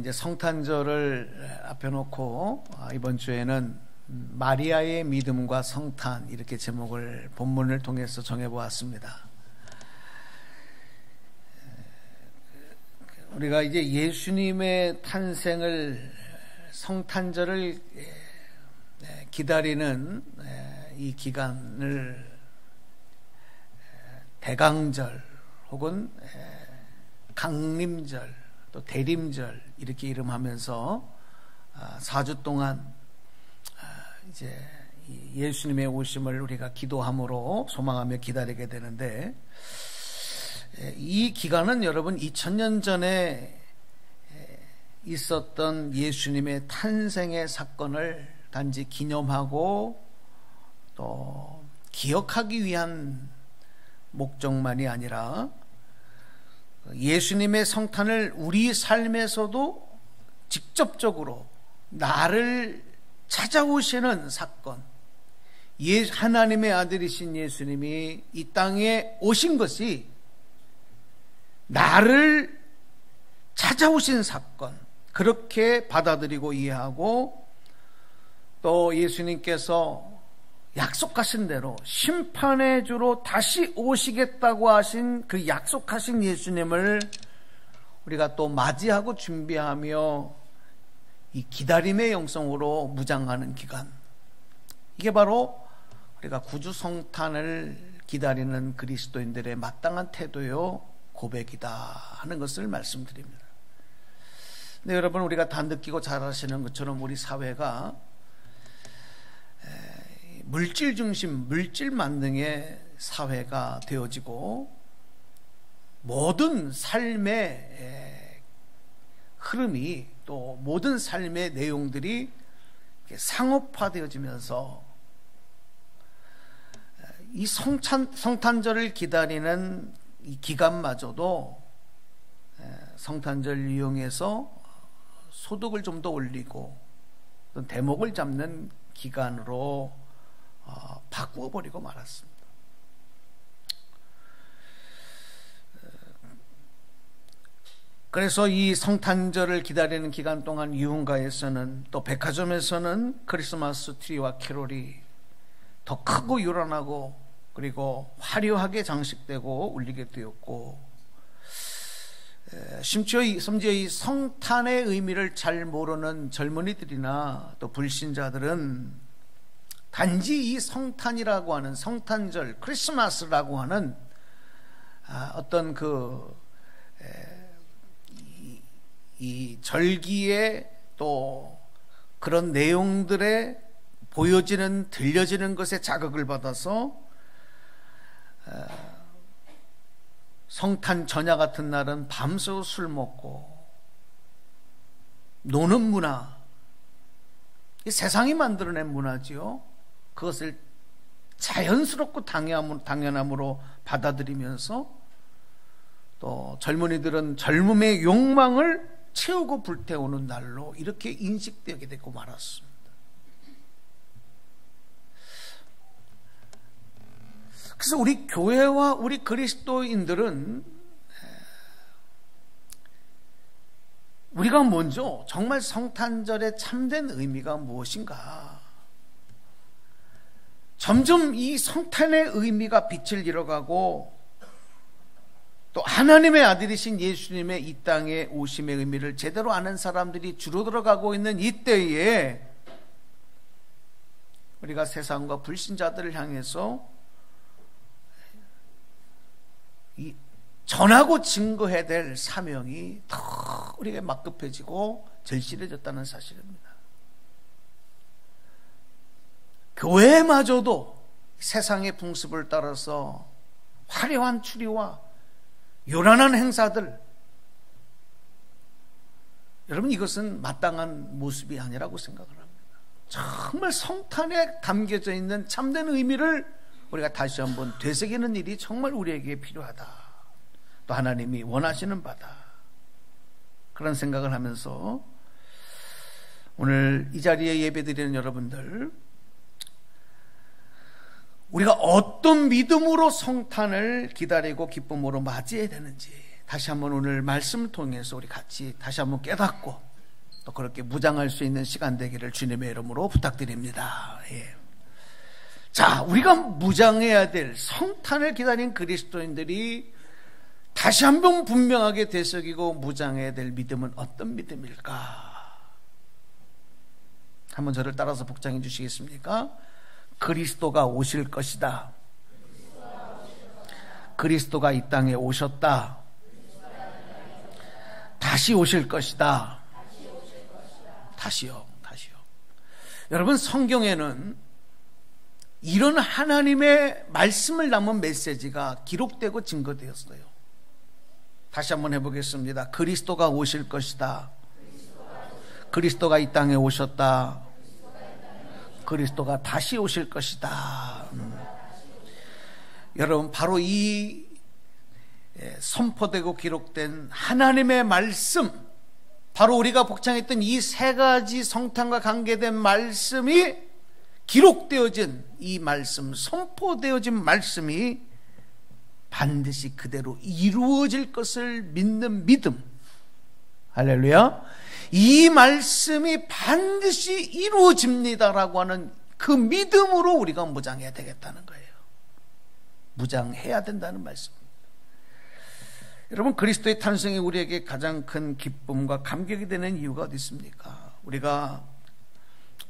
이제 성탄절을 앞에 놓고 이번 주에는 마리아의 믿음과 성탄 이렇게 제목을 본문을 통해서 정해보았습니다. 우리가 이제 예수님의 탄생을 성탄절을 기다리는 이 기간을 대강절 혹은 강림절 또 대림절 이렇게 이름하면서 4주 동안 이제 예수님의 오심을 우리가 기도함으로 소망하며 기다리게 되는데, 이 기간은 여러분 2000년 전에 있었던 예수님의 탄생의 사건을 단지 기념하고 또 기억하기 위한 목적만이 아니라 예수님의 성탄을 우리 삶에서도 직접적으로 나를 찾아오시는 사건, 하나님의 아들이신 예수님이 이 땅에 오신 것이 나를 찾아오신 사건, 그렇게 받아들이고 이해하고, 또 예수님께서 약속하신 대로 심판의 주로 다시 오시겠다고 하신 그 약속하신 예수님을 우리가 또 맞이하고 준비하며 이 기다림의 영성으로 무장하는 기간, 이게 바로 우리가 구주 성탄을 기다리는 그리스도인들의 마땅한 태도요 고백이다 하는 것을 말씀드립니다. 근데 여러분, 우리가 다 느끼고 잘 아시는 것처럼 우리 사회가 물질 중심, 물질 만능의 사회가 되어지고, 모든 삶의 흐름이 또 모든 삶의 내용들이 상업화되어지면서 이 성탄절을 기다리는 이 기간마저도 성탄절 이용해서 소득을 좀 더 올리고 대목을 잡는 기간으로 바꾸어 버리고 말았습니다. 그래서 이 성탄절을 기다리는 기간 동안 유흥가에서는 또 백화점에서는 크리스마스 트리와 캐롤이 더 크고 요란하고 그리고 화려하게 장식되고 울리게 되었고, 심지어 이 성탄의 의미를 잘 모르는 젊은이들이나 또 불신자들은 단지 이 성탄이라고 하는 성탄절, 크리스마스라고 하는 어떤 이 절기에 또 그런 내용들에 보여지는, 들려지는 것에 자극을 받아서 성탄 전야 같은 날은 밤새워 술 먹고 노는 문화, 이 세상이 만들어낸 문화지요. 그것을 자연스럽고 당연함으로 받아들이면서 또 젊은이들은 젊음의 욕망을 채우고 불태우는 날로 이렇게 인식되게 되고 말았습니다. 그래서 우리 교회와 우리 그리스도인들은 우리가 먼저 정말 성탄절의 참된 의미가 무엇인가, 점점 이 성탄의 의미가 빛을 잃어가고 또 하나님의 아들이신 예수님의 이 땅에 오심의 의미를 제대로 아는 사람들이 줄어들어가고 있는 이때에 우리가 세상과 불신자들을 향해서 이 전하고 증거해야 될 사명이 더 우리가 막급해지고 절실해졌다는 사실입니다. 교회마저도 세상의 풍습을 따라서 화려한 추리와 요란한 행사들, 여러분, 이것은 마땅한 모습이 아니라고 생각을 합니다. 정말 성탄에 담겨져 있는 참된 의미를 우리가 다시 한번 되새기는 일이 정말 우리에게 필요하다, 또 하나님이 원하시는 바다, 그런 생각을 하면서 오늘 이 자리에 예배드리는 여러분들, 우리가 어떤 믿음으로 성탄을 기다리고 기쁨으로 맞이해야 되는지 다시 한번 오늘 말씀을 통해서 우리 같이 다시 한번 깨닫고 또 그렇게 무장할 수 있는 시간 되기를 주님의 이름으로 부탁드립니다. 예. 자, 우리가 무장해야 될 성탄을 기다린 그리스도인들이 다시 한번 분명하게 되새기고 무장해야 될 믿음은 어떤 믿음일까? 한번 저를 따라서 복장해 주시겠습니까? 그리스도가 오실 것이다. 그리스도가 이 땅에 오셨다. 다시 오실 것이다. 다시요. 여러분, 성경에는 이런 하나님의 말씀을 담은 메시지가 기록되고 증거되었어요. 다시 한번 해보겠습니다. 그리스도가 오실 것이다. 그리스도가 이 땅에 오셨다. 그리스도가 다시 오실 것이다. 여러분, 바로 이 선포되고 기록된 하나님의 말씀, 바로 우리가 복창했던 이 세 가지 성탄과 관계된 말씀이 기록되어진 이 말씀, 선포되어진 말씀이 반드시 그대로 이루어질 것을 믿는 믿음. 할렐루야. 이 말씀이 반드시 이루어집니다라고 하는 그 믿음으로 우리가 무장해야 되겠다는 거예요. 무장해야 된다는 말씀입니다. 여러분, 그리스도의 탄생이 우리에게 가장 큰 기쁨과 감격이 되는 이유가 어디 있습니까? 우리가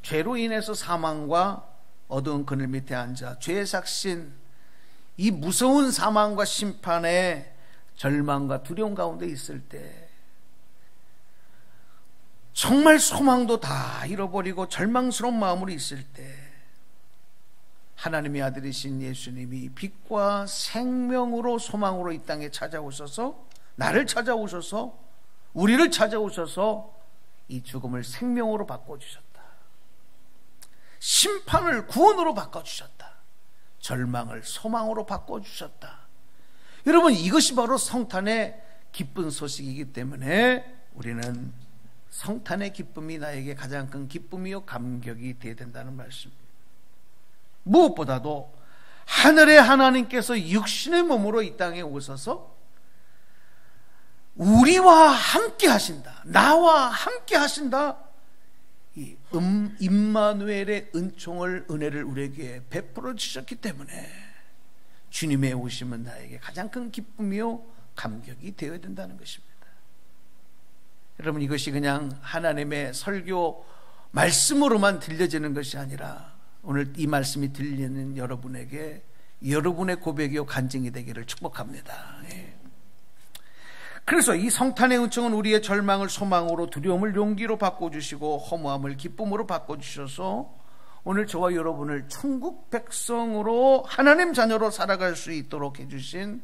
죄로 인해서 사망과 어두운 그늘 밑에 앉아 죄의 삭신, 이 무서운 사망과 심판의 절망과 두려움 가운데 있을 때, 정말 소망도 다 잃어버리고 절망스러운 마음으로 있을 때, 하나님의 아들이신 예수님이 빛과 생명으로 소망으로 이 땅에 찾아오셔서, 나를 찾아오셔서, 우리를 찾아오셔서 이 죽음을 생명으로 바꿔주셨다. 심판을 구원으로 바꿔주셨다. 절망을 소망으로 바꿔주셨다. 여러분, 이것이 바로 성탄의 기쁜 소식이기 때문에 우리는 성탄의 기쁨이 나에게 가장 큰 기쁨이요 감격이 되어야 된다는 말씀입니다. 무엇보다도 하늘의 하나님께서 육신의 몸으로 이 땅에 오셔서 우리와 함께 하신다, 나와 함께 하신다, 이 임마누엘의 은총을, 은혜를 우리에게 베풀어 주셨기 때문에 주님의 오심은 나에게 가장 큰 기쁨이요 감격이 되어야 된다는 것입니다. 여러분, 이것이 그냥 하나님의 설교 말씀으로만 들려지는 것이 아니라 오늘 이 말씀이 들리는 여러분에게 여러분의 고백이요 간증이 되기를 축복합니다. 예. 그래서 이 성탄의 은총은 우리의 절망을 소망으로, 두려움을 용기로 바꿔주시고 허무함을 기쁨으로 바꿔주셔서 오늘 저와 여러분을 천국 백성으로, 하나님 자녀로 살아갈 수 있도록 해주신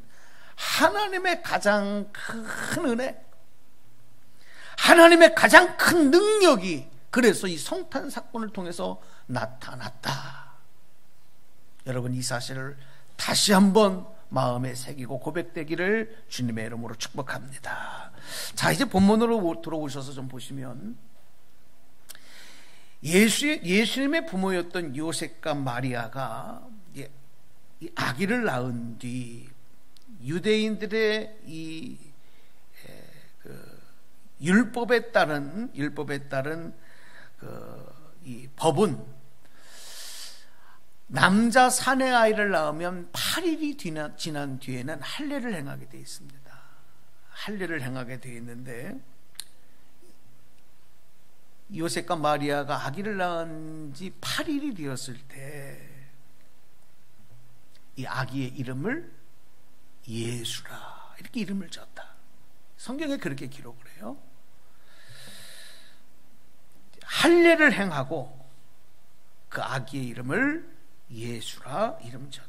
하나님의 가장 큰 은혜, 하나님의 가장 큰 능력이 그래서 이 성탄 사건을 통해서 나타났다. 여러분, 이 사실을 다시 한번 마음에 새기고 고백되기를 주님의 이름으로 축복합니다. 자, 이제 본문으로 들어오셔서 좀 보시면, 예수님의 부모였던 요셉과 마리아가 이 아기를 낳은 뒤 유대인들의 이 율법에 따른 이 법은 남자 사내 아이를 낳으면 8일이 지난 뒤에는 할례를 행하게 되어 있습니다. 할례를 행하게 되어 있는데, 요셉과 마리아가 아기를 낳은 지 8일이 되었을 때 이 아기의 이름을 예수라, 이렇게 이름을 지었다. 성경에 그렇게 기록을 해요. 할례를 행하고 그 아기의 이름을 예수라 이름 지었다.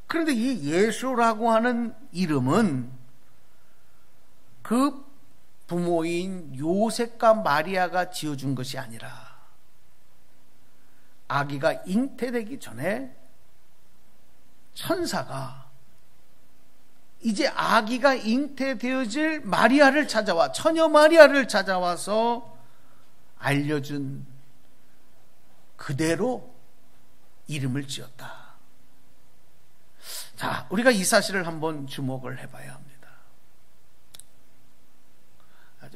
그런데 이 예수라고 하는 이름은 그 부모인 요셉과 마리아가 지어준 것이 아니라 아기가 잉태되기 전에 천사가 이제 아기가 잉태되어질 마리아를 찾아와, 처녀 마리아를 찾아와서 알려준 그대로 이름을 지었다. 자, 우리가 이 사실을 한번 주목을 해봐야 합니다.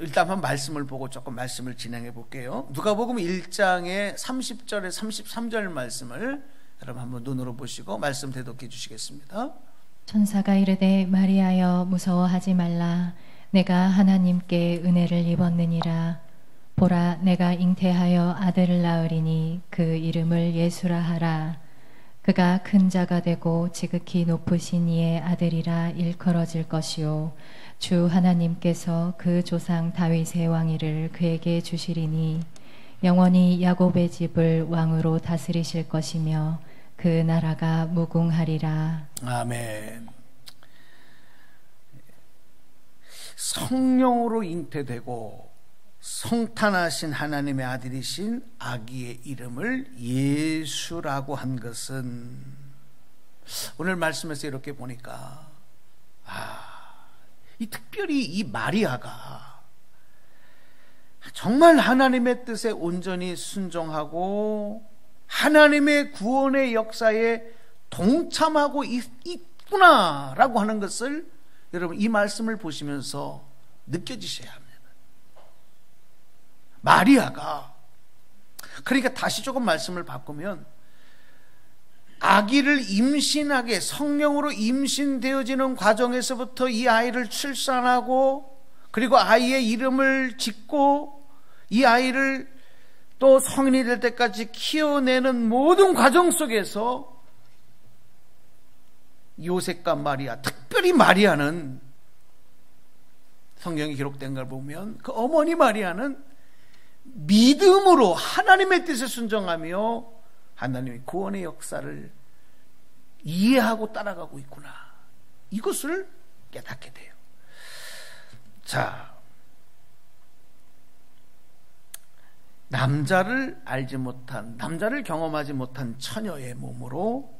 일단 한번 말씀을 보고 조금 말씀을 진행해 볼게요. 누가복음 1장의 30절에 33절 말씀을 여러분 한번 눈으로 보시고 말씀 대독해 주시겠습니다. 천사가 이르되 마리아여 무서워하지 말라. 내가 하나님께 은혜를 입었느니라. 보라 내가 잉태하여 아들을 낳으리니 그 이름을 예수라 하라. 그가 큰 자가 되고 지극히 높으신 이의 아들이라 일컬어질 것이요 주 하나님께서 그 조상 다윗의 왕위를 그에게 주시리니 영원히 야곱의 집을 왕으로 다스리실 것이며 그 나라가 무궁하리라. 아멘. 성령으로 잉태되고 성탄하신 하나님의 아들이신 아기의 이름을 예수라고 한 것은 오늘 말씀에서 이렇게 보니까 특별히 이 마리아가 정말 하나님의 뜻에 온전히 순종하고 하나님의 구원의 역사에 동참하고 있구나라고 하는 것을 여러분 이 말씀을 보시면서 느껴지셔야 합니다. 마리아가 그러니까 다시 조금 말씀을 바꾸면 아기를 임신하게 성령으로 임신되어지는 과정에서부터 이 아이를 출산하고 그리고 아이의 이름을 짓고 이 아이를 또 성인이 될 때까지 키워내는 모든 과정 속에서 요셉과 마리아, 특별히 마리아는 성경에 기록된 걸 보면 그 어머니 마리아는 믿음으로 하나님의 뜻에 순종하며 하나님의 구원의 역사를 이해하고 따라가고 있구나. 이것을 깨닫게 돼요. 자, 남자를 알지 못한, 남자를 경험하지 못한 처녀의 몸으로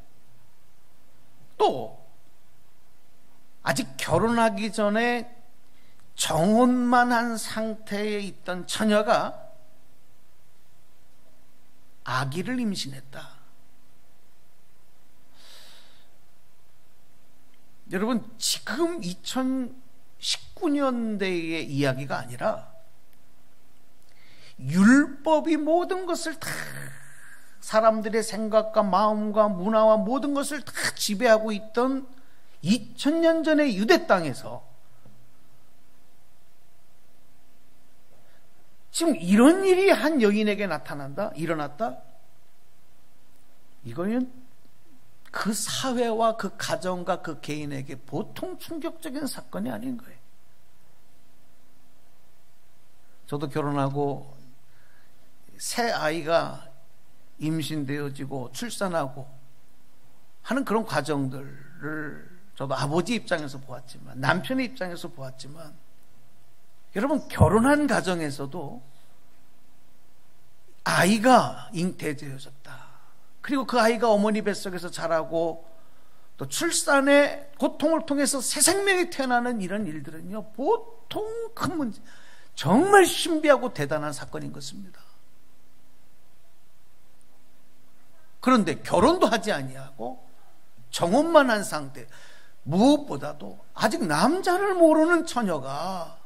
또 아직 결혼하기 전에 정혼만 한 상태에 있던 처녀가 아기를 임신했다. 여러분 지금 2019년대의 이야기가 아니라 율법이 모든 것을 다 사람들의 생각과 마음과 문화와 모든 것을 다 지배하고 있던 2000년 전의 유대 땅에서 지금 이런 일이 한 여인에게 나타난다? 일어났다? 이거는 그 사회와 그 가정과 그 개인에게 보통 충격적인 사건이 아닌 거예요. 저도 결혼하고 새 아이가 임신되어지고 출산하고 하는 그런 과정들을 저도 아버지 입장에서 보았지만 남편의 입장에서 보았지만 여러분 결혼한 가정에서도 아이가 잉태되어졌다. 그리고 그 아이가 어머니 뱃속에서 자라고 또 출산의 고통을 통해서 새 생명이 태어나는 이런 일들은요 보통 큰 문제, 정말 신비하고 대단한 사건인 것입니다. 그런데 결혼도 하지 아니하고 정혼만 한 상태, 무엇보다도 아직 남자를 모르는 처녀가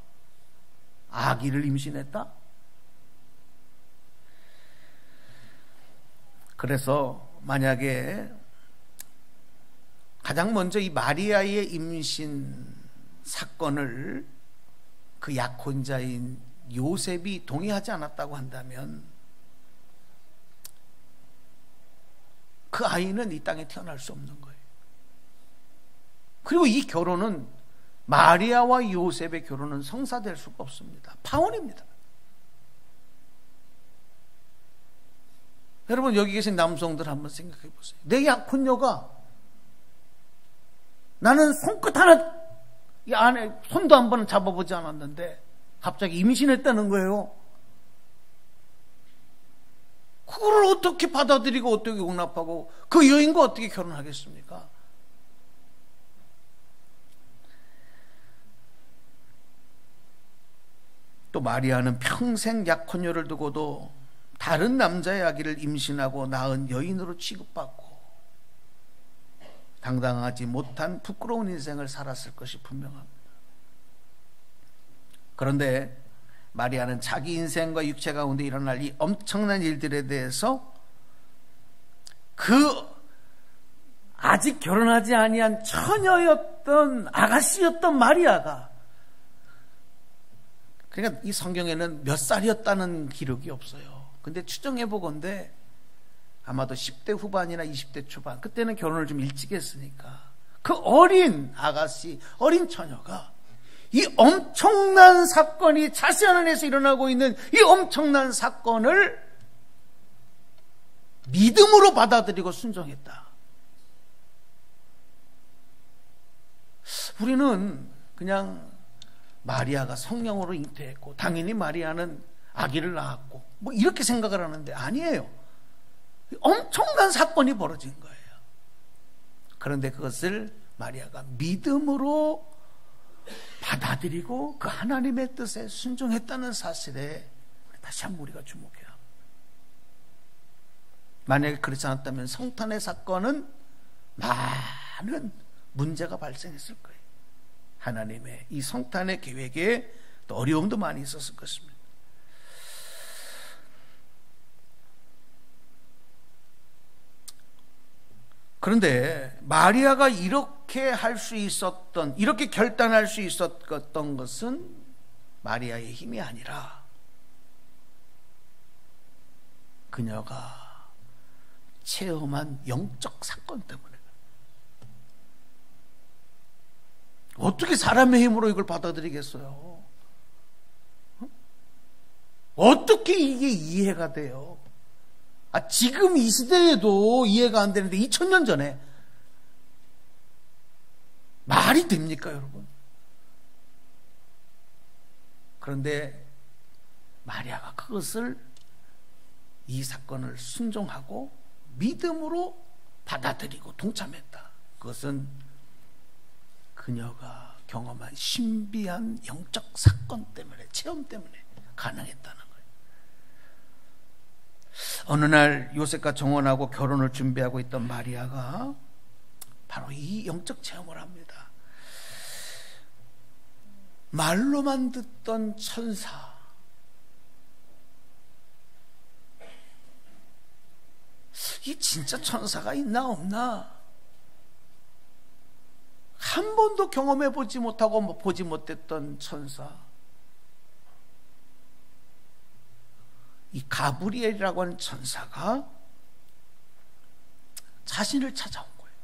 아기를 임신했다? 그래서 만약에 가장 먼저 이 마리아의 임신 사건을 그 약혼자인 요셉이 동의하지 않았다고 한다면 그 아이는 이 땅에 태어날 수 없는 거예요. 그리고 이 결혼은 마리아와 요셉의 결혼은 성사될 수가 없습니다. 파혼입니다. 여러분 여기 계신 남성들 한번 생각해 보세요. 내 약혼녀가 나는 손끝 하나 이 안에 손도 한 번은 잡아보지 않았는데 갑자기 임신했다는 거예요. 그걸 어떻게 받아들이고 어떻게 용납하고 그 여인과 어떻게 결혼하겠습니까? 또 마리아는 평생 약혼녀를 두고도 다른 남자의 아기를 임신하고 낳은 여인으로 취급받고 당당하지 못한 부끄러운 인생을 살았을 것이 분명합니다. 그런데 마리아는 자기 인생과 육체 가운데 일어날 이 엄청난 일들에 대해서 그 아직 결혼하지 아니한 처녀였던 아가씨였던 마리아가, 그러니까 이 성경에는 몇 살이었다는 기록이 없어요. 근데 추정해 보건대 아마도 10대 후반이나 20대 초반, 그때는 결혼을 좀 일찍 했으니까 그 어린 아가씨, 어린 처녀가 이 엄청난 사건이 자세한 안에서 일어나고 있는 이 엄청난 사건을 믿음으로 받아들이고 순종했다. 우리는 그냥 마리아가 성령으로 잉태했고 당연히 마리아는 아기를 낳았고 뭐 이렇게 생각을 하는데 아니에요. 엄청난 사건이 벌어진 거예요. 그런데 그것을 마리아가 믿음으로 받아들이고 그 하나님의 뜻에 순종했다는 사실에 다시 한번 우리가 주목해야 합니다. 만약에 그렇지 않았다면 성탄의 사건은 많은 문제가 발생했을 거예요. 하나님의 이 성탄의 계획에 또 어려움도 많이 있었을 것입니다. 그런데 마리아가 이렇게 할 수 있었던, 이렇게 결단할 수 있었던 것은 마리아의 힘이 아니라 그녀가 체험한 영적 사건 때문에. 어떻게 사람의 힘으로 이걸 받아들이겠어요? 어떻게 이게 이해가 돼요? 지금 이 시대에도 이해가 안 되는데 2000년 전에 말이 됩니까, 여러분? 그런데 마리아가 그것을, 이 사건을 순종하고 믿음으로 받아들이고 동참했다. 그것은 그녀가 경험한 신비한 영적 사건 때문에, 체험 때문에 가능했다는 거예요. 어느 날 요셉과 정혼하고 결혼을 준비하고 있던 마리아가 바로 이 영적 체험을 합니다. 말로만 듣던 천사, 이 진짜 천사가 있나 없나? 한 번도 경험해 보지 못하고 보지 못했던 천사, 이 가브리엘이라고 하는 천사가 자신을 찾아온 거예요.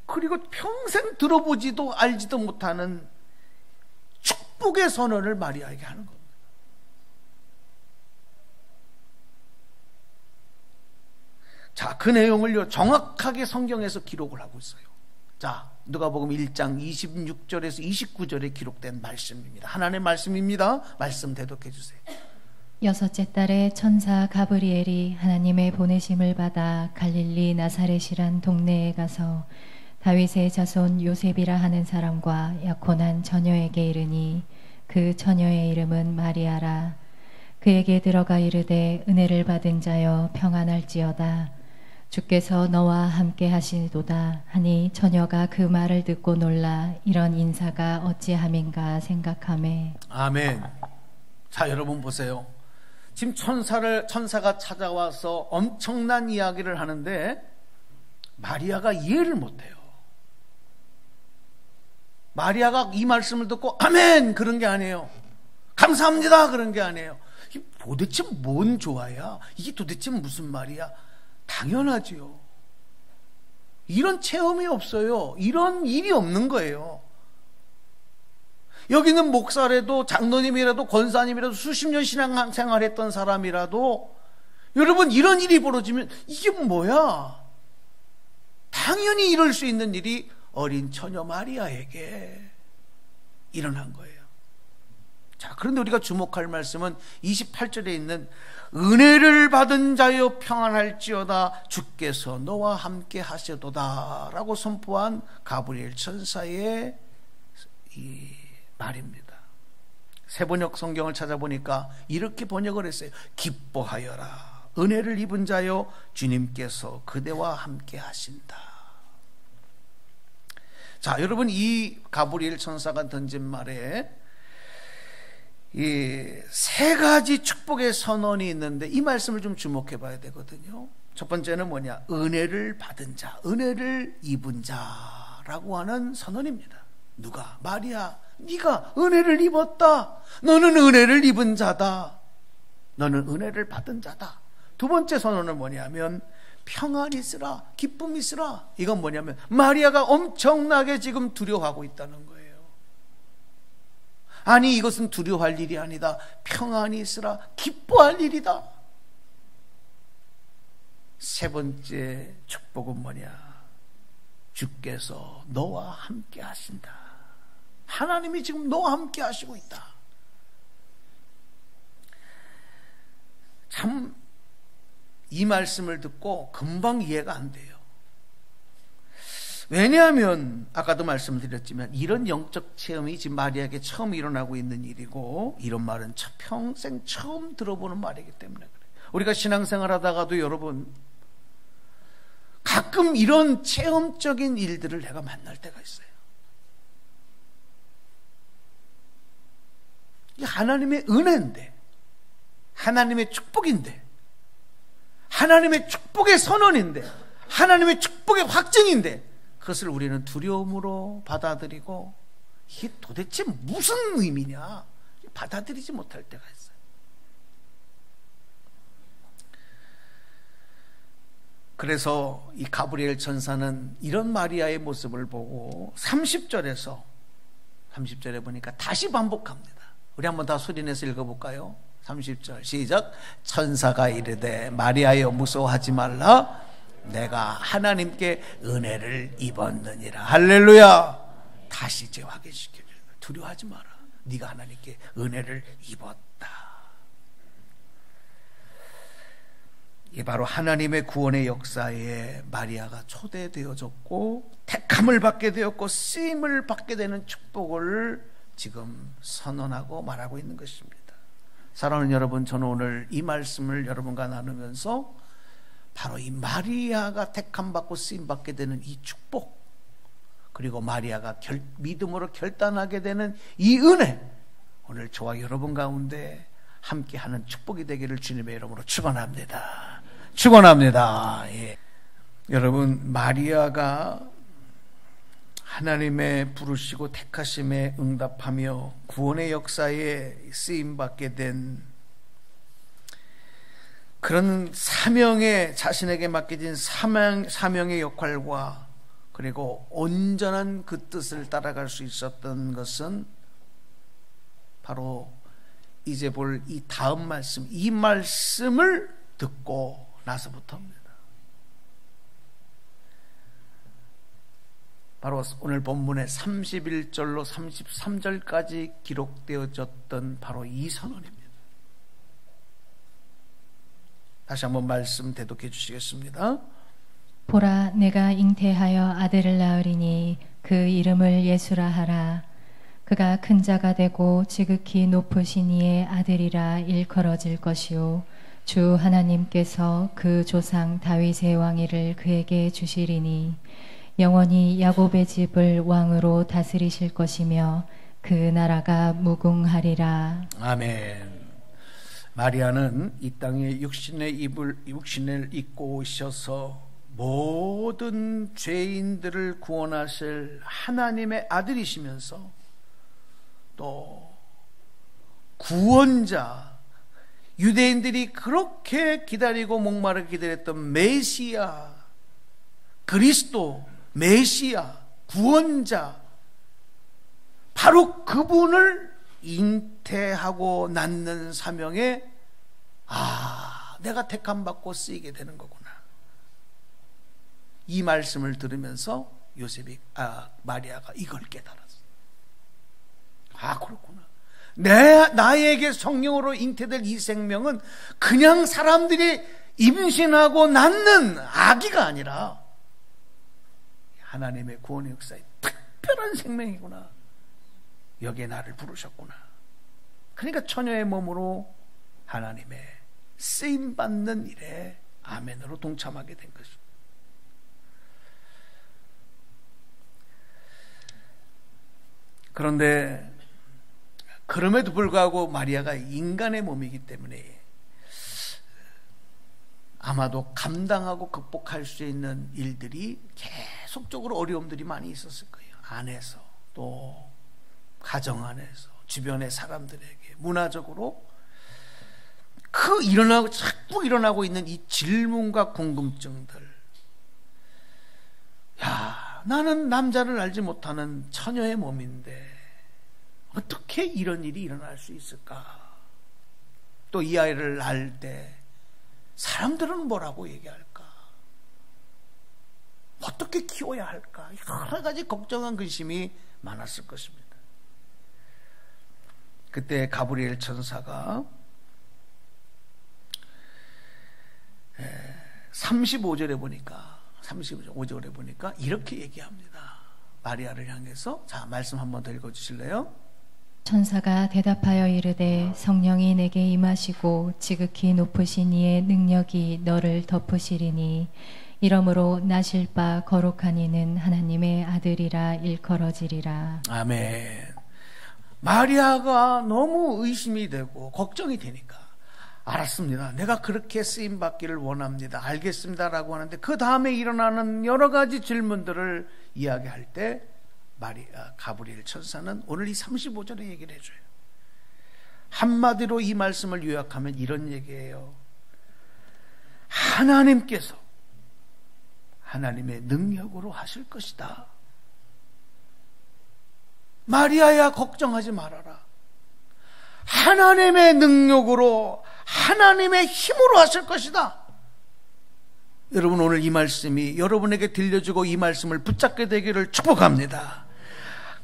그리고 평생 들어보지도 알지도 못하는 축복의 선언을 마리아에게 하는 겁니다. 자, 그 내용을 정확하게 성경에서 기록을 하고 있어요. 자, 누가복음 1장 26절에서 29절에 기록된 말씀입니다. 하나님의 말씀입니다. 말씀 대독해 주세요. 여섯째 달에 천사 가브리엘이 하나님의 보내심을 받아 갈릴리 나사렛이란 동네에 가서 다윗의 자손 요셉이라 하는 사람과 약혼한 처녀에게 이르니 그 처녀의 이름은 마리아라. 그에게 들어가 이르되 은혜를 받은 자여 평안할지어다. 주께서 너와 함께 하시도다 하니 처녀가 그 말을 듣고 놀라 이런 인사가 어찌함인가 생각하매. 아멘. 자, 여러분 보세요. 지금 천사가 찾아와서 엄청난 이야기를 하는데 마리아가 이해를 못해요. 마리아가 이 말씀을 듣고 아멘 그런 게 아니에요. 감사합니다 그런 게 아니에요. 이게 도대체 뭔 조화야? 이게 도대체 무슨 말이야? 당연하지요. 이런 체험이 없어요. 이런 일이 없는 거예요. 여기는 목사라도 장로님이라도 권사님이라도 수십 년 신앙생활했던 사람이라도 여러분 이런 일이 벌어지면 이게 뭐야? 당연히 이럴 수 있는 일이 어린 처녀 마리아에게 일어난 거예요. 자, 그런데 우리가 주목할 말씀은 28절에 있는 은혜를 받은 자여 평안할지어다 주께서 너와 함께 하시도다 라고 선포한 가브리엘 천사의 이 말입니다. 세번역 성경을 찾아보니까 이렇게 번역을 했어요. 기뻐하여라 은혜를 입은 자여 주님께서 그대와 함께 하신다. 자, 여러분, 이 가브리엘 천사가 던진 말에 이 세 가지 축복의 선언이 있는데 이 말씀을 좀 주목해 봐야 되거든요. 첫 번째는 뭐냐? 은혜를 받은 자, 은혜를 입은 자라고 하는 선언입니다. 누가? 마리아, 네가 은혜를 입었다. 너는 은혜를 입은 자다. 너는 은혜를 받은 자다. 두 번째 선언은 뭐냐면 평안이 있으라, 기쁨이 있으라. 이건 뭐냐면 마리아가 엄청나게 지금 두려워하고 있다는 거예요. 아니, 이것은 두려워할 일이 아니다. 평안이 있으라, 기뻐할 일이다. 세 번째 축복은 뭐냐? 주께서 너와 함께 하신다. 하나님이 지금 너와 함께 하시고 있다. 참, 이 말씀을 듣고 금방 이해가 안 돼요. 왜냐하면 아까도 말씀드렸지만 이런 영적 체험이 지금 마리아에게 처음 일어나고 있는 일이고, 이런 말은 평생 처음 들어보는 말이기 때문에 그래요. 우리가 신앙생활 하다가도 여러분 가끔 이런 체험적인 일들을 내가 만날 때가 있어요. 이게 하나님의 은혜인데, 하나님의 축복인데, 하나님의 축복의 선언인데, 하나님의 축복의 확증인데, 그것을 우리는 두려움으로 받아들이고 이게 도대체 무슨 의미냐 받아들이지 못할 때가 있어요. 그래서 이 가브리엘 천사는 이런 마리아의 모습을 보고 30절에 보니까 다시 반복합니다. 우리 한번 다 소리내서 읽어볼까요? 30절 시작. 천사가 이르되 마리아여 무서워하지 말라. 내가 하나님께 은혜를 입었느니라. 할렐루야. 다시 재확인시켜줘요. 두려워하지 마라. 네가 하나님께 은혜를 입었다. 이게 바로 하나님의 구원의 역사에 마리아가 초대되어졌고 택함을 받게 되었고 쓰임을 받게 되는 축복을 지금 선언하고 말하고 있는 것입니다. 사랑하는 여러분, 저는 오늘 이 말씀을 여러분과 나누면서 바로 이 마리아가 택함받고 쓰임받게 되는 이 축복, 그리고 마리아가 믿음으로 결단하게 되는 이 은혜, 오늘 저와 여러분 가운데 함께하는 축복이 되기를 주님의 이름으로 축원합니다. 축원합니다. 예. 여러분, 마리아가 하나님의 부르시고 택하심에 응답하며 구원의 역사에 쓰임받게 된 그런 자신에게 맡겨진 사명의 역할과 그리고 온전한 그 뜻을 따라갈 수 있었던 것은 바로 이제 볼 이 다음 말씀, 이 말씀을 듣고 나서부터입니다. 바로 오늘 본문의 31절로 33절까지 기록되어졌던 바로 이 선언입니다. 다시 한번 말씀 대독해 주시겠습니다. 보라, 내가 잉태하여 아들을 낳으리니 그 이름을 예수라 하라. 그가 큰 자가 되고 지극히 높으신 이의 아들이라 일컬어질 것이요 주 하나님께서 그 조상 다윗의 왕위를 그에게 주시리니 영원히 야곱의 집을 왕으로 다스리실 것이며 그 나라가 무궁하리라. 아멘. 마리아는 이 땅에 육신을 입고 오셔서 모든 죄인들을 구원하실 하나님의 아들이시면서 또 구원자, 유대인들이 그렇게 기다리고 목마르게 기다렸던 메시아, 그리스도, 메시아, 구원자, 바로 그분을 잉태하고 낳는 사명에 내가 택함받고 쓰이게 되는 거구나. 이 말씀을 들으면서 마리아가 이걸 깨달았어. 그렇구나. 나에게 성령으로 잉태될 이 생명은 그냥 사람들이 임신하고 낳는 아기가 아니라 하나님의 구원의 역사의 특별한 생명이구나. 여기에 나를 부르셨구나. 그러니까 처녀의 몸으로 하나님의 쓰임받는 일에 아멘으로 동참하게 된 것입니다. 그런데 그럼에도 불구하고 마리아가 인간의 몸이기 때문에 아마도 감당하고 극복할 수 있는 일들이 계속적으로 어려움들이 많이 있었을 거예요. 안에서, 또 가정 안에서, 주변의 사람들에게 문화적으로 자꾸 일어나고 있는 이 질문과 궁금증들. 야, 나는 남자를 알지 못하는 처녀의 몸인데 어떻게 이런 일이 일어날 수 있을까? 또 이 아이를 낳을 때 사람들은 뭐라고 얘기할까? 어떻게 키워야 할까? 여러 가지 걱정한 근심이 많았을 것입니다. 그때 가브리엘 천사가 35절에 보니까 이렇게 얘기합니다. 마리아를 향해서. 자, 말씀 한번 더 읽어주실래요? 천사가 대답하여 이르되 성령이 내게 임하시고 지극히 높으신 이의 능력이 너를 덮으시리니 이러므로 나실 바 거룩한 이는 하나님의 아들이라 일컬어지리라. 아멘. 마리아가 너무 의심이 되고 걱정이 되니까 알았습니다. 내가 그렇게 쓰임받기를 원합니다. 알겠습니다라고 하는데 그 다음에 일어나는 여러 가지 질문들을 이야기할 때 가브리엘 천사는 오늘 이 35절에 얘기를 해줘요. 한마디로 이 말씀을 요약하면 이런 얘기예요. 하나님께서 하나님의 능력으로 하실 것이다. 마리아야, 걱정하지 말아라. 하나님의 능력으로, 하나님의 힘으로 하실 것이다. 여러분, 오늘 이 말씀이 여러분에게 들려주고 이 말씀을 붙잡게 되기를 축복합니다.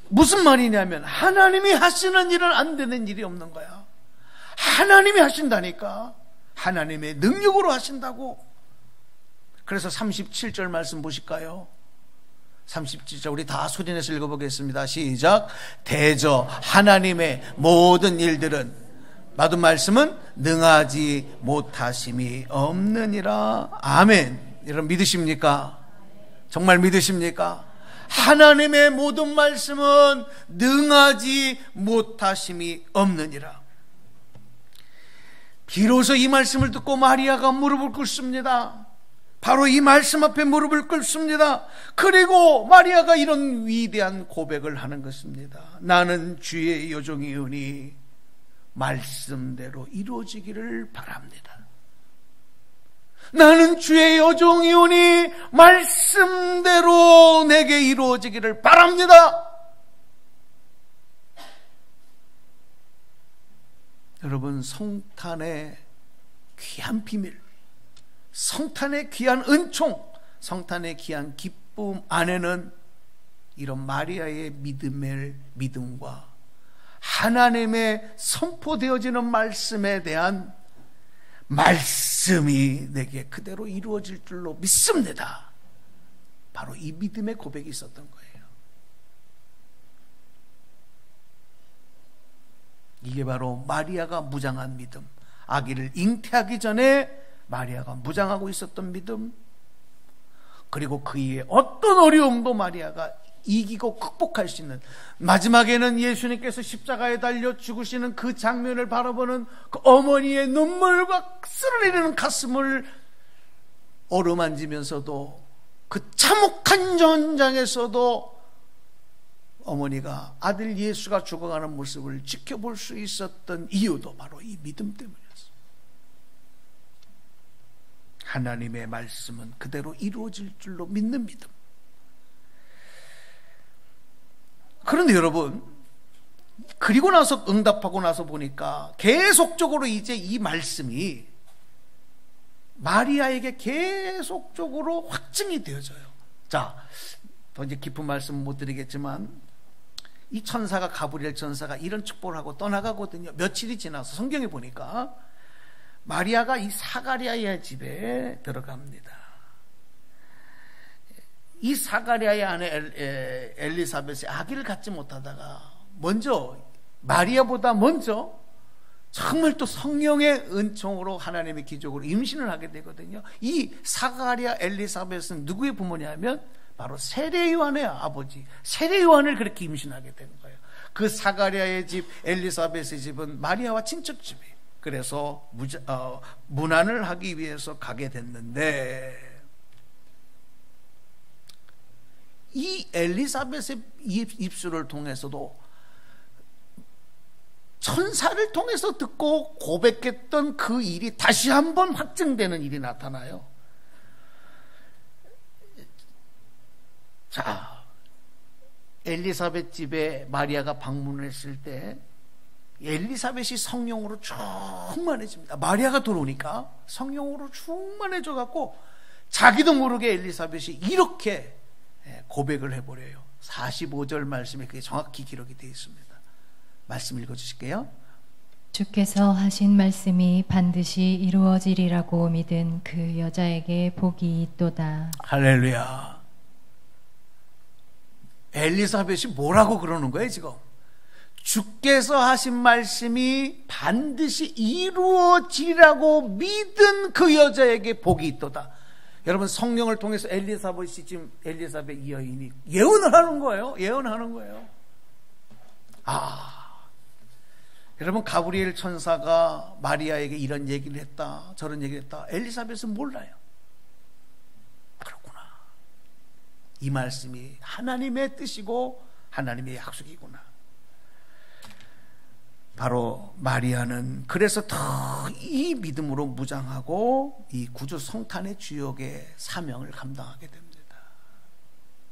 무슨 말이냐면 하나님이 하시는 일은 안 되는 일이 없는 거야. 하나님이 하신다니까. 하나님의 능력으로 하신다고. 그래서 37절 말씀 보실까요? 37절 우리 다 소리내서 읽어보겠습니다. 시작. 대저 하나님의 모든 일들은, 받은 말씀은 능하지 못하심이 없느니라. 아멘. 여러분 믿으십니까? 정말 믿으십니까? 하나님의 모든 말씀은 능하지 못하심이 없느니라. 비로소 이 말씀을 듣고 마리아가 무릎을 꿇습니다. 바로 이 말씀 앞에 무릎을 꿇습니다. 그리고 마리아가 이런 위대한 고백을 하는 것입니다. 나는 주의 여종이오니 말씀대로 이루어지기를 바랍니다. 나는 주의 여종이오니 말씀대로 내게 이루어지기를 바랍니다. 여러분, 성탄의 귀한 비밀, 성탄의 귀한 은총, 성탄의 귀한 기쁨 안에는 이런 마리아의 믿음과 하나님의 선포되어지는 말씀에 대한 말씀이 내게 그대로 이루어질 줄로 믿습니다. 바로 이 믿음의 고백이 있었던 거예요. 이게 바로 마리아가 무장한 믿음, 아기를 잉태하기 전에 마리아가 무장하고 있었던 믿음, 그리고 그 이후에 어떤 어려움도 마리아가 이기고 극복할 수 있는, 마지막에는 예수님께서 십자가에 달려 죽으시는 그 장면을 바라보는 그 어머니의 눈물과 쓰러지는 가슴을 어루만지면서도, 그 참혹한 전장에서도 어머니가 아들 예수가 죽어가는 모습을 지켜볼 수 있었던 이유도 바로 이 믿음 때문이었어요. 하나님의 말씀은 그대로 이루어질 줄로 믿는 믿음. 그런데 여러분, 그리고 나서 응답하고 나서 보니까 계속적으로 이제 이 말씀이 마리아에게 계속적으로 확증이 되어져요. 자, 더 이제 깊은 말씀 못 드리겠지만 이 천사가, 가브리엘 천사가 이런 축복을 하고 떠나가거든요. 며칠이 지나서 성경에 보니까 마리아가 이 사가랴의 집에 들어갑니다. 이 사가랴의 아내 엘리사벳이 아기를 갖지 못하다가 마리아보다 먼저 정말 또 성령의 은총으로 하나님의 기적으로 임신을 하게 되거든요. 이 사가랴 엘리사벳은 누구의 부모냐면 바로 세례 요한의 아버지, 세례 요한을 그렇게 임신하게 되는 거예요. 그 사가랴의 집, 엘리사벳의 집은 마리아와 친척집이에요. 그래서 문안을 하기 위해서 가게 됐는데, 이 엘리사벳의 입술을 통해서도 천사를 통해서 듣고 고백했던 그 일이 다시 한번 확증되는 일이 나타나요. 자, 엘리사벳 집에 마리아가 방문을 했을 때 엘리사벳이 성령으로 충만해집니다. 마리아가 들어오니까 성령으로 충만해져 갖고 자기도 모르게 엘리사벳이 이렇게 고백을 해버려요. 45절 말씀에 그게 정확히 기록이 되어 있습니다. 말씀 읽어주실게요. 주께서 하신 말씀이 반드시 이루어지리라고 믿은 그 여자에게 복이 있도다. 할렐루야. 엘리사벳이 뭐라고 그러는 거예요 지금? 주께서 하신 말씀이 반드시 이루어지라고 믿은 그 여자에게 복이 있도다. 여러분, 성령을 통해서 엘리사벳이 지금 엘리사벳 이 여인이 예언을 하는 거예요. 예언하는 거예요. 여러분, 가브리엘 천사가 마리아에게 이런 얘기를 했다, 저런 얘기를 했다. 엘리사벳은 몰라요. 그렇구나. 이 말씀이 하나님의 뜻이고 하나님의 약속이구나. 바로 마리아는 그래서 더 이 믿음으로 무장하고 이 구주 성탄의 주역의 사명을 감당하게 됩니다.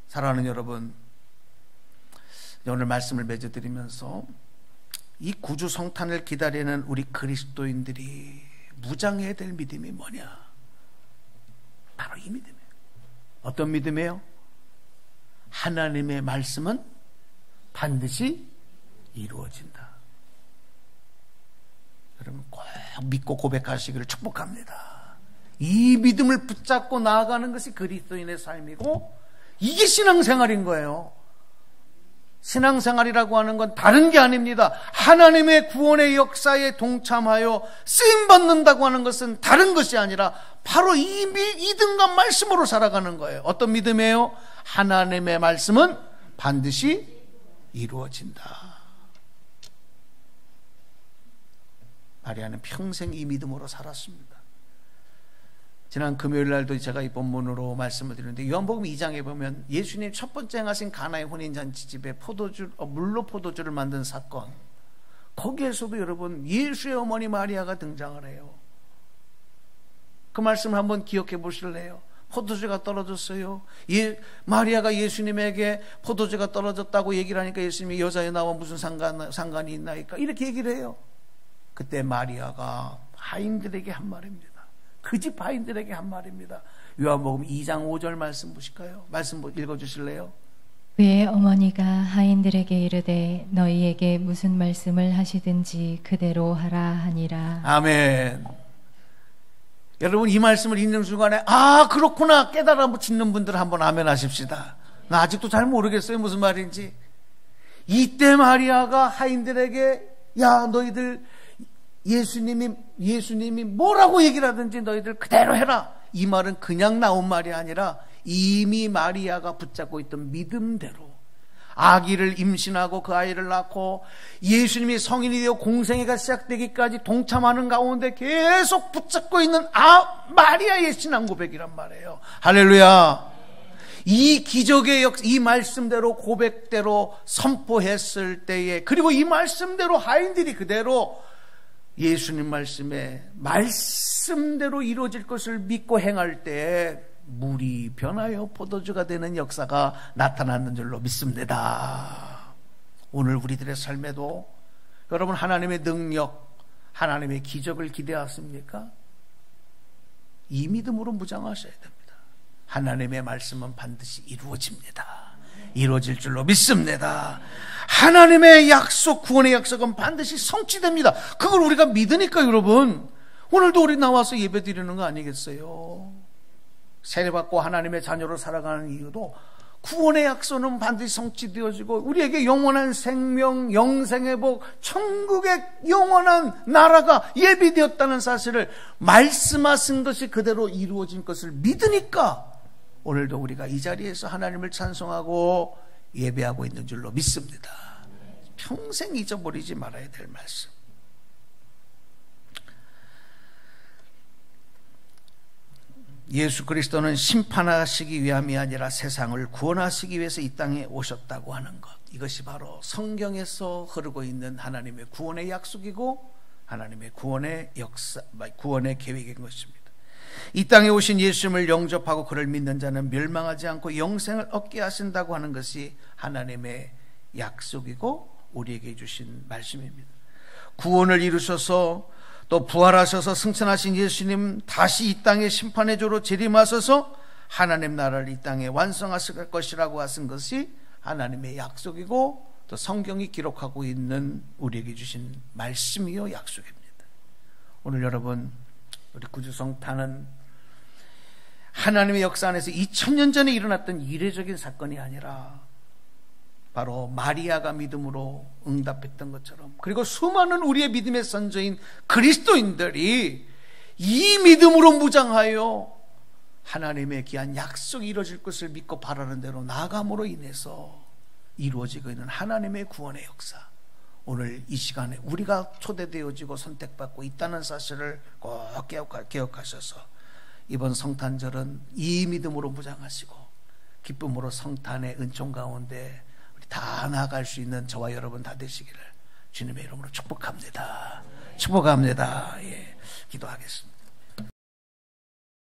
사랑하는 여러분, 오늘 말씀을 맺어드리면서 이 구주 성탄을 기다리는 우리 그리스도인들이 무장해야 될 믿음이 뭐냐? 바로 이 믿음이에요. 어떤 믿음이에요? 하나님의 말씀은 반드시 이루어진다. 여러분, 꼭 믿고 고백하시기를 축복합니다. 이 믿음을 붙잡고 나아가는 것이 그리스도인의 삶이고, 이게 신앙생활인 거예요. 신앙생활이라고 하는 건 다른 게 아닙니다. 하나님의 구원의 역사에 동참하여 쓰임받는다고 하는 것은 다른 것이 아니라 바로 이 믿음과 말씀으로 살아가는 거예요. 어떤 믿음이에요? 하나님의 말씀은 반드시 이루어진다. 마리아는 평생 이 믿음으로 살았습니다. 지난 금요일 날도 제가 이 본문으로 말씀을 드리는데, 요한복음 2장에 보면 예수님 첫 번째 행하신 가나의 혼인잔치집에 물로 포도주를 만든 사건, 거기에서도 여러분 예수의 어머니 마리아가 등장을 해요. 그 말씀을 한번 기억해 보실래요? 포도주가 떨어졌어요. 마리아가 예수님에게 포도주가 떨어졌다고 얘기를 하니까 예수님이 여자에 나와 무슨 상관이 있나이까, 이렇게 얘기를 해요. 그때 마리아가 하인들에게 한 말입니다. 그 집 하인들에게 한 말입니다. 요한복음 2장 5절 말씀 보실까요? 말씀 읽어주실래요? 그의 어머니가 하인들에게 이르되 너희에게 무슨 말씀을 하시든지 그대로 하라 하니라. 아멘. 여러분, 이 말씀을 읽는 순간에 그렇구나 깨달아 짓는 분들 한번 아멘 하십시다. 나 아직도 잘 모르겠어요 무슨 말인지. 이때 마리아가 하인들에게 야, 너희들 예수님이 뭐라고 얘기를 하든지 너희들 그대로 해라. 이 말은 그냥 나온 말이 아니라 이미 마리아가 붙잡고 있던 믿음대로 아기를 임신하고 그 아이를 낳고 예수님이 성인이 되어 공생애가 시작되기까지 동참하는 가운데 계속 붙잡고 있는 마리아의 신앙 고백이란 말이에요. 할렐루야. 이 기적의 이 말씀대로 고백대로 선포했을 때에, 그리고 이 말씀대로 하인들이 그대로 예수님 말씀대로 이루어질 것을 믿고 행할 때 물이 변하여 포도주가 되는 역사가 나타나는 줄로 믿습니다. 오늘 우리들의 삶에도 여러분 하나님의 능력, 하나님의 기적을 기대하십니까? 이 믿음으로 무장하셔야 됩니다. 하나님의 말씀은 반드시 이루어집니다. 이루어질 줄로 믿습니다. 하나님의 약속, 구원의 약속은 반드시 성취됩니다. 그걸 우리가 믿으니까 여러분, 오늘도 우리 나와서 예배 드리는 거 아니겠어요? 세례받고 하나님의 자녀로 살아가는 이유도 구원의 약속은 반드시 성취되어지고 우리에게 영원한 생명, 영생의 복, 천국의 영원한 나라가 예비되었다는 사실을 말씀하신 것이 그대로 이루어진 것을 믿으니까 오늘도 우리가 이 자리에서 하나님을 찬송하고 예배하고 있는 줄로 믿습니다. 평생 잊어버리지 말아야 될 말씀. 예수 그리스도는 심판하시기 위함이 아니라 세상을 구원하시기 위해서 이 땅에 오셨다고 하는 것, 이것이 바로 성경에서 흐르고 있는 하나님의 구원의 약속이고 하나님의 구원의 역사, 구원의 계획인 것입니다. 이 땅에 오신 예수님을 영접하고 그를 믿는 자는 멸망하지 않고 영생을 얻게 하신다고 하는 것이 하나님의 약속이고 우리에게 주신 말씀입니다. 구원을 이루셔서 또 부활하셔서 승천하신 예수님 다시 이 땅의 심판의 조로 재림하셔서 하나님 나라를 이 땅에 완성하실 것이라고 하신 것이 하나님의 약속이고 또 성경이 기록하고 있는 우리에게 주신 말씀이요 약속입니다. 오늘 여러분, 우리 구주성탄은 하나님의 역사 안에서 2000년 전에 일어났던 이례적인 사건이 아니라 바로 마리아가 믿음으로 응답했던 것처럼, 그리고 수많은 우리의 믿음의 선조인 그리스도인들이 이 믿음으로 무장하여 하나님의 귀한 약속이 이루어질 것을 믿고 바라는 대로 나아감으로 인해서 이루어지고 있는 하나님의 구원의 역사, 오늘 이 시간에 우리가 초대되어지고 선택받고 있다는 사실을 꼭 기억하셔서 이번 성탄절은 이 믿음으로 무장하시고 기쁨으로 성탄의 은총 가운데 다 나아갈 수 있는 저와 여러분 다 되시기를 주님의 이름으로 축복합니다. 축복합니다. 예, 기도하겠습니다.